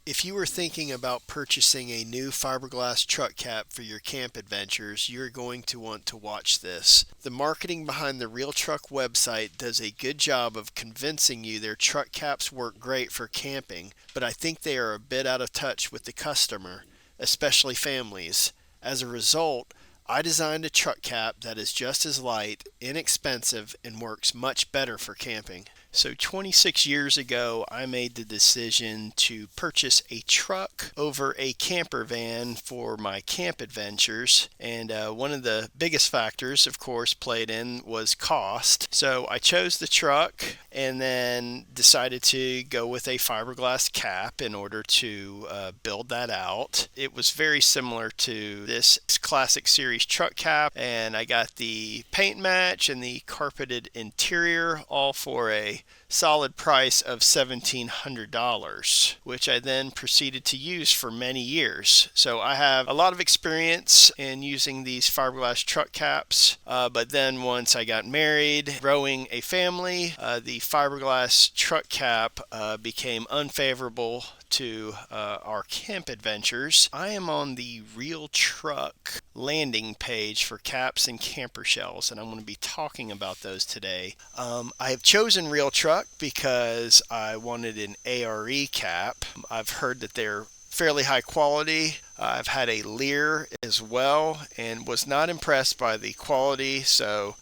If you were thinking about purchasing a new fiberglass truck cap for your camp adventures, you're going to want to watch this. The marketing behind the RealTruck website does a good job of convincing you their truck caps work great for camping, but I think they are a bit out of touch with the customer, especially families. As a result, I designed a truck cap that is just as light, inexpensive, and works much better for camping. So 26 years ago, I made the decision to purchase a truck over a camper van for my camp adventures. And one of the biggest factors, of course, played in was cost. So I chose the truck and then decided to go with a fiberglass cap in order to build that out. It was very similar to this classic series truck cap, and I got the paint match and the carpeted interior all for a solid price of $1,700, which I then proceeded to use for many years. So I have a lot of experience in using these fiberglass truck caps, but then once I got married, growing a family, the fiberglass truck cap became unfavorable to our camp adventures. I am on the RealTruck landing page for caps and camper shells, and I'm going to be talking about those today. I have chosen RealTruck because I wanted an ARE cap. I've heard that they're fairly high quality. I've had a Lear as well and was not impressed by the quality.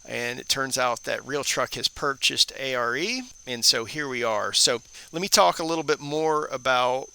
And it turns out that RealTruck has purchased ARE, and so here we are. So let me talk a little bit more about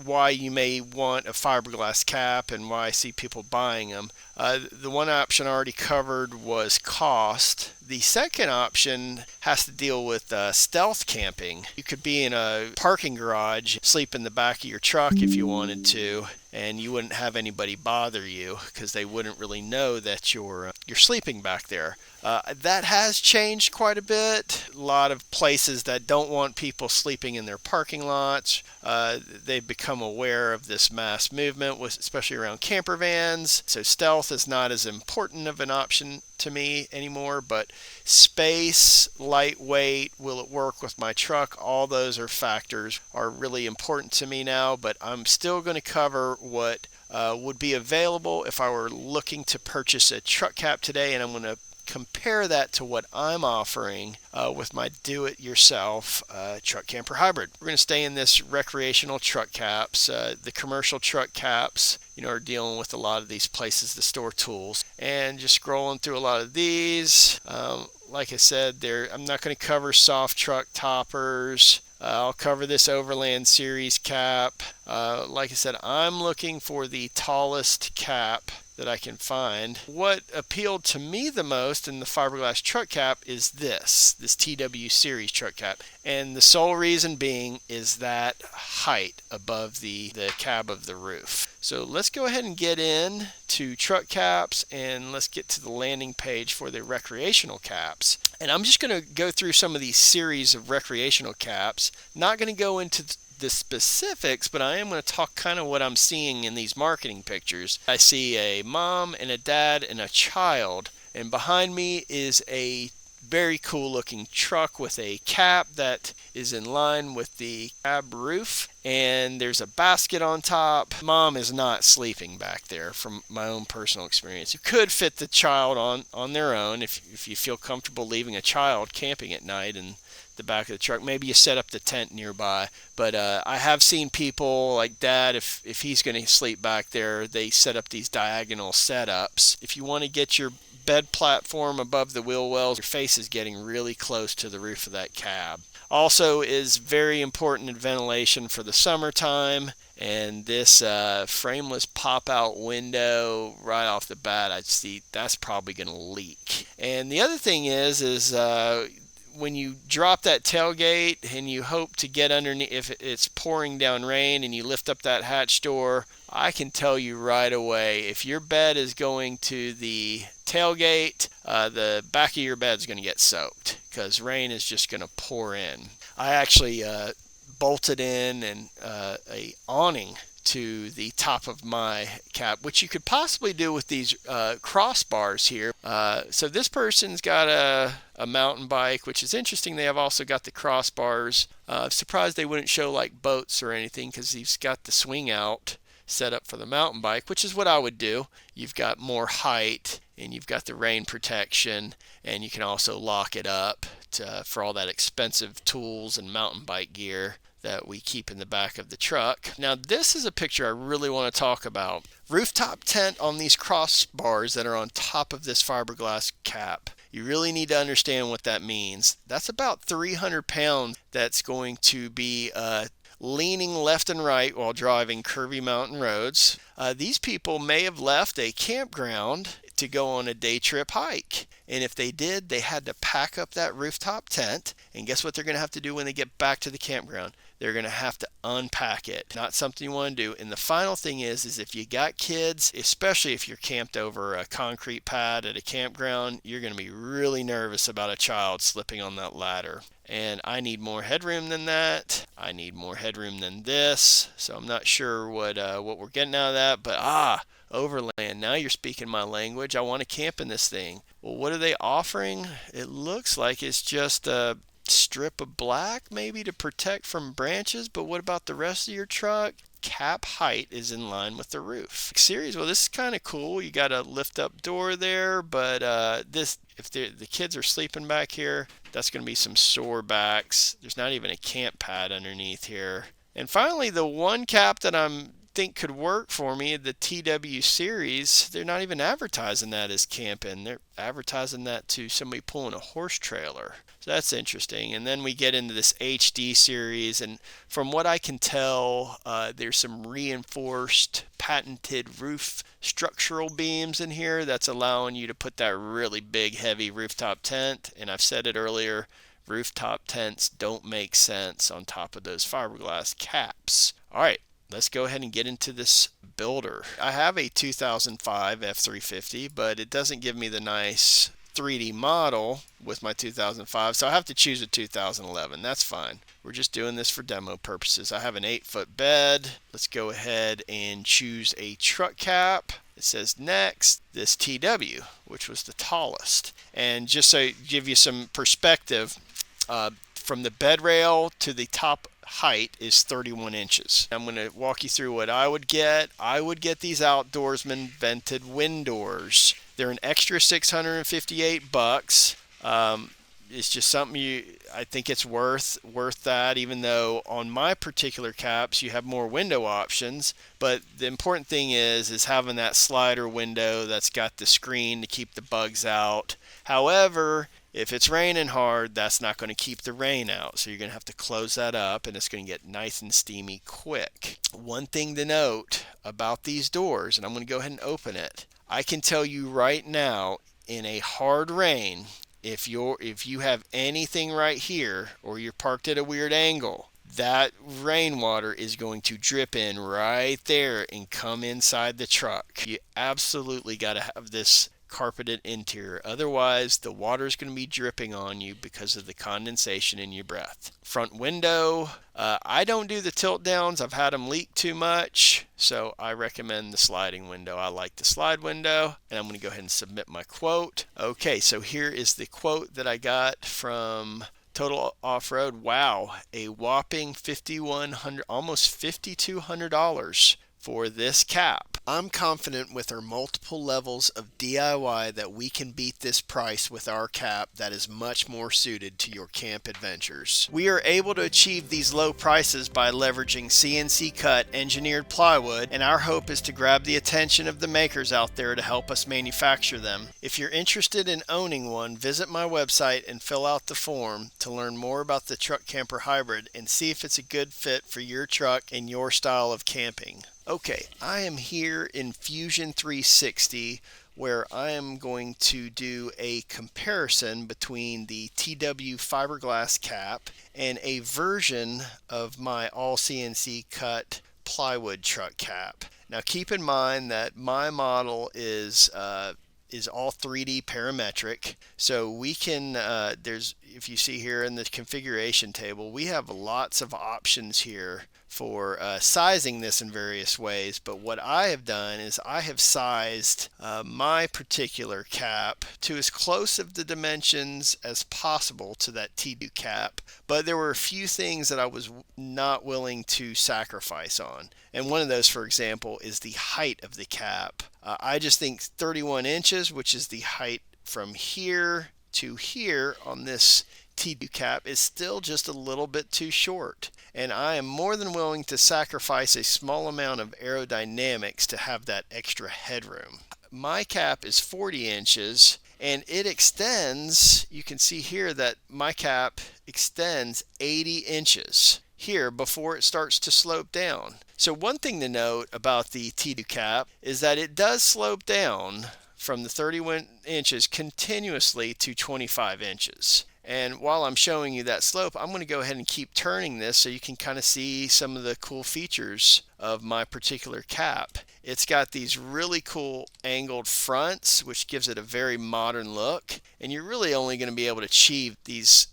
why you may want a fiberglass cap and why I see people buying them. The one option I already covered was cost. The second option has to deal with stealth camping. You could be in a parking garage, sleep in the back of your truck if you wanted to, and you wouldn't have anybody bother you because they wouldn't really know that you're sleeping back there. That has changed quite a bit. A lot of places that don't want people sleeping in their parking lots, they've become aware of this mass movement, especially around camper vans. So stealth is not as important of an option to me anymore, but space, lightweight, will it work with my truck? All those factors are really important to me now, but I'm still going to cover what would be available if I were looking to purchase a truck cap today, and I'm going to compare that to what I'm offering with my do-it-yourself truck camper hybrid. We're going to stay in this recreational truck caps. The commercial truck caps, are dealing with a lot of these places to store tools. And just scrolling through a lot of these, like I said, I'm not going to cover soft truck toppers. I'll cover this Overland Series cap. Like I said, I'm looking for the tallest cap that I can find. What appealed to me the most in the fiberglass truck cap is this TW Series truck cap. And the sole reason being is that height above the cab of the roof. So let's go ahead and get in to truck caps, and let's get to the landing page for the recreational caps. And I'm just going to go through some of these series of recreational caps. Not going to go into the specifics, but I am going to talk kind of what I'm seeing in these marketing pictures. I see a mom and a dad and a child, and behind me is a very cool looking truck with a cap that is in line with the cab roof, and there's a basket on top. Mom is not sleeping back there from my own personal experience. You could fit the child on their own if you feel comfortable leaving a child camping at night in the back of the truck. Maybe you set up the tent nearby, but I have seen people like Dad, if he's going to sleep back there, they set up these diagonal setups. If you want to get your bed platform above the wheel wells, your face is getting really close to the roof of that cab. Also is very important in ventilation for the summertime, and this frameless pop-out window right off the bat, I'd see that's probably going to leak. And the other thing is when you drop that tailgate and you hope to get underneath, if it's pouring down rain and you lift up that hatch door, I can tell you right away, if your bed is going to the tailgate, the back of your bed is going to get soaked because rain is just going to pour in. I actually bolted in a awning to the top of my cap, which you could possibly do with these crossbars here. So this person's got a mountain bike, which is interesting. They have also got the crossbars. Surprised they wouldn't show like boats or anything, because he's got the swing out set up for the mountain bike, which is what I would do. You've got more height and you've got the rain protection, and you can also lock it up for all that expensive tools and mountain bike gear that we keep in the back of the truck. Now this is a picture I really want to talk about. Rooftop tent on these crossbars that are on top of this fiberglass cap. You really need to understand what that means. That's about 300 pounds that's going to be leaning left and right while driving curvy mountain roads. These people may have left a campground to go on a day trip hike. And if they did, they had to pack up that rooftop tent. And guess what they're going to have to do when they get back to the campground? They're going to have to unpack it. Not something you want to do. And the final thing is if you got kids, especially if you're camped over a concrete pad at a campground, you're going to be really nervous about a child slipping on that ladder. And I need more headroom than that. I need more headroom than this. So I'm not sure what we're getting out of that. But Overland, now you're speaking my language. I want to camp in this thing. Well, what are they offering? It looks like it's just a strip of black, maybe to protect from branches. But what about the rest of your truck? Cap height is in line with the roof. Series, well, this is kind of cool. You got a lift up door there, but if the kids are sleeping back here, that's going to be some sore backs. There's not even a camp pad underneath here. And finally, the one cap that I'm think could work for me, the TW series, they're not even advertising that as camping. They're advertising that to somebody pulling a horse trailer. So that's interesting. And then we get into this HD series, and from what I can tell, there's some reinforced patented roof structural beams in here that's allowing you to put that really big heavy rooftop tent. And I've said it earlier, rooftop tents don't make sense on top of those fiberglass caps. All right, let's go ahead and get into this builder. I have a 2005 F350, but it doesn't give me the nice 3D model with my 2005, so I have to choose a 2011. That's fine. We're just doing this for demo purposes. I have an 8-foot bed. Let's go ahead and choose a truck cap. It says next, this TW, which was the tallest. And just so give you some perspective, from the bed rail to the top height is 31 inches. I'm going to walk you through what I would get. I would get these Outdoorsman vented wind doors. They're an extra $658. It's just something I think it's worth that, even though on my particular caps you have more window options. But the important thing is having that slider window that's got the screen to keep the bugs out. However, if it's raining hard, that's not going to keep the rain out. So you're going to have to close that up, and it's going to get nice and steamy quick. One thing to note about these doors, and I'm going to go ahead and open it. I can tell you right now, in a hard rain, if you have anything right here, or you're parked at a weird angle, that rainwater is going to drip in right there and come inside the truck. You absolutely got to have this carpeted interior. Otherwise, the water is going to be dripping on you because of the condensation in your breath. Front window, I don't do the tilt downs. I've had them leak too much, so I recommend the sliding window. I like the slide window, and I'm going to go ahead and submit my quote. Okay, so here is the quote that I got from Total Off-Road. Wow, a whopping $5,100, almost $5,200 for this cap. I'm confident with our multiple levels of DIY that we can beat this price with our cap that is much more suited to your camp adventures. We are able to achieve these low prices by leveraging CNC cut engineered plywood, and our hope is to grab the attention of the makers out there to help us manufacture them. If you're interested in owning one, visit my website and fill out the form to learn more about the Truck Camper Hybrid and see if it's a good fit for your truck and your style of camping. Okay, I am here in Fusion 360 where I am going to do a comparison between the TW fiberglass cap and a version of my all CNC cut plywood truck cap. Now keep in mind that my model is all 3D parametric, so we can if you see here in the configuration table, we have lots of options here for sizing this in various ways, but what I have done is I have sized my particular cap to as close of the dimensions as possible to that T2 cap, but there were a few things that I was not willing to sacrifice on. And one of those, for example, is the height of the cap. I just think 31 inches, which is the height from here to here on this T2 cap, is still just a little bit too short. And I am more than willing to sacrifice a small amount of aerodynamics to have that extra headroom. My cap is 40 inches and it extends. You can see here that my cap extends 80 inches here before it starts to slope down. So one thing to note about the T2 cap is that it does slope down from the 31 inches continuously to 25 inches. And while I'm showing you that slope, I'm going to go ahead and keep turning this so you can kind of see some of the cool features of my particular cap. It's got these really cool angled fronts, which gives it a very modern look. And you're really only going to be able to achieve these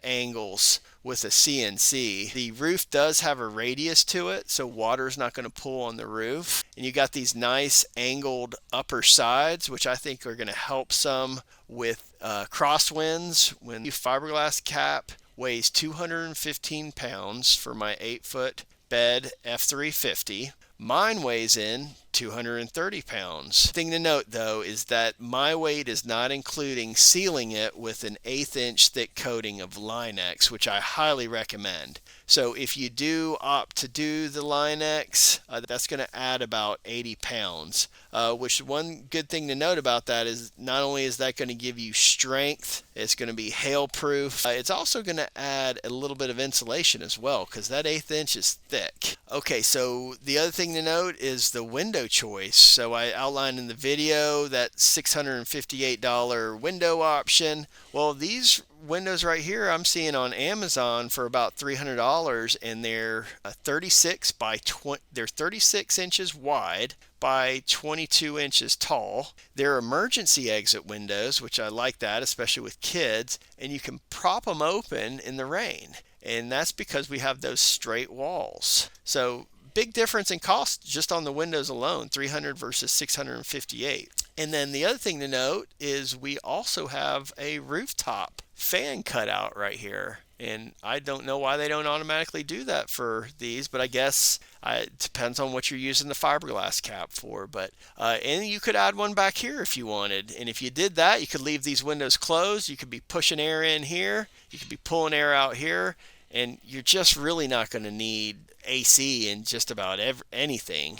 angles with a CNC. The roof does have a radius to it, so water is not going to pool on the roof. And you got these nice angled upper sides, which I think are going to help some with crosswinds. When the fiberglass cap weighs 215 pounds for my 8-foot bed F350, mine weighs in 230 pounds. Thing to note though is that my weight is not including sealing it with an 1/8 inch thick coating of Line-X, which I highly recommend. So if you do opt to do the Line-X, that's going to add about 80 pounds. Which one good thing to note about that is not only is that going to give you strength, it's going to be hail proof, it's also going to add a little bit of insulation as well, because that 1/8 inch is thick. Okay, so the other thing to note is the window choice. So I outlined in the video that $658 window option. Well, these windows right here I'm seeing on Amazon for about $300, and they're 36 by 20. They're 36 inches wide by 22 inches tall. They're emergency exit windows, which I like that, especially with kids, and you can prop them open in the rain. And that's because we have those straight walls. So big difference in cost just on the windows alone, $300 versus $658. And then the other thing to note is we also have a rooftop fan cutout right here. And I don't know why they don't automatically do that for these, but I guess it depends on what you're using the fiberglass cap for. But and you could add one back here if you wanted. And if you did that, you could leave these windows closed. You could be pushing air in here. You could be pulling air out here. And you're just really not going to need AC in just about anything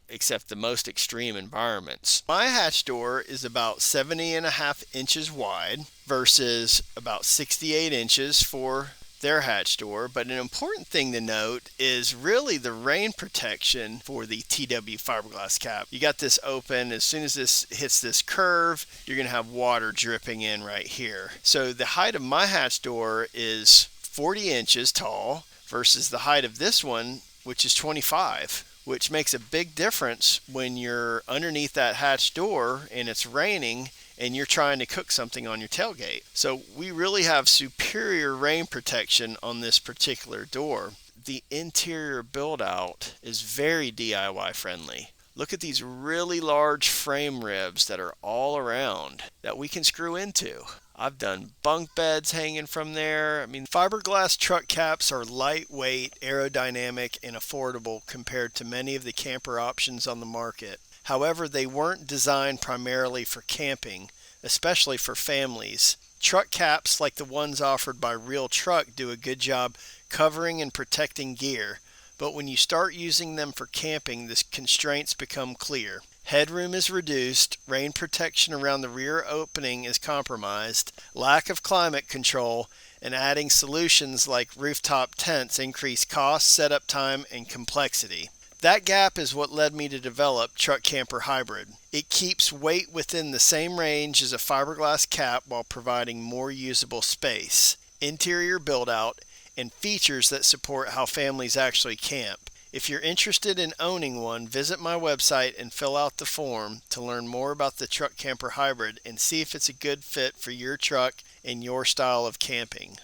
except the most extreme environments. My hatch door is about 70.5 inches wide versus about 68 inches for their hatch door. But an important thing to note is really the rain protection for the TW fiberglass cap. You got this open. As soon as this hits this curve, you're going to have water dripping in right here. So the height of my hatch door is 40 inches tall versus the height of this one, which is 25, which makes a big difference when you're underneath that hatch door and it's raining and you're trying to cook something on your tailgate. So we really have superior rain protection on this particular door. The interior build out is very DIY friendly. Look at these really large frame ribs that are all around that we can screw into. I've done bunk beds hanging from there. I mean, fiberglass truck caps are lightweight, aerodynamic, and affordable compared to many of the camper options on the market. However, they weren't designed primarily for camping, especially for families. Truck caps like the ones offered by RealTruck do a good job covering and protecting gear, but when you start using them for camping, the constraints become clear. Headroom is reduced, rain protection around the rear opening is compromised, lack of climate control, and adding solutions like rooftop tents increase cost, setup time, and complexity. That gap is what led me to develop Truck Camper Hybrid. It keeps weight within the same range as a fiberglass cap while providing more usable space, interior build-out, and features that support how families actually camp. If you're interested in owning one, visit my website and fill out the form to learn more about the Truck Camper Hybrid and see if it's a good fit for your truck and your style of camping.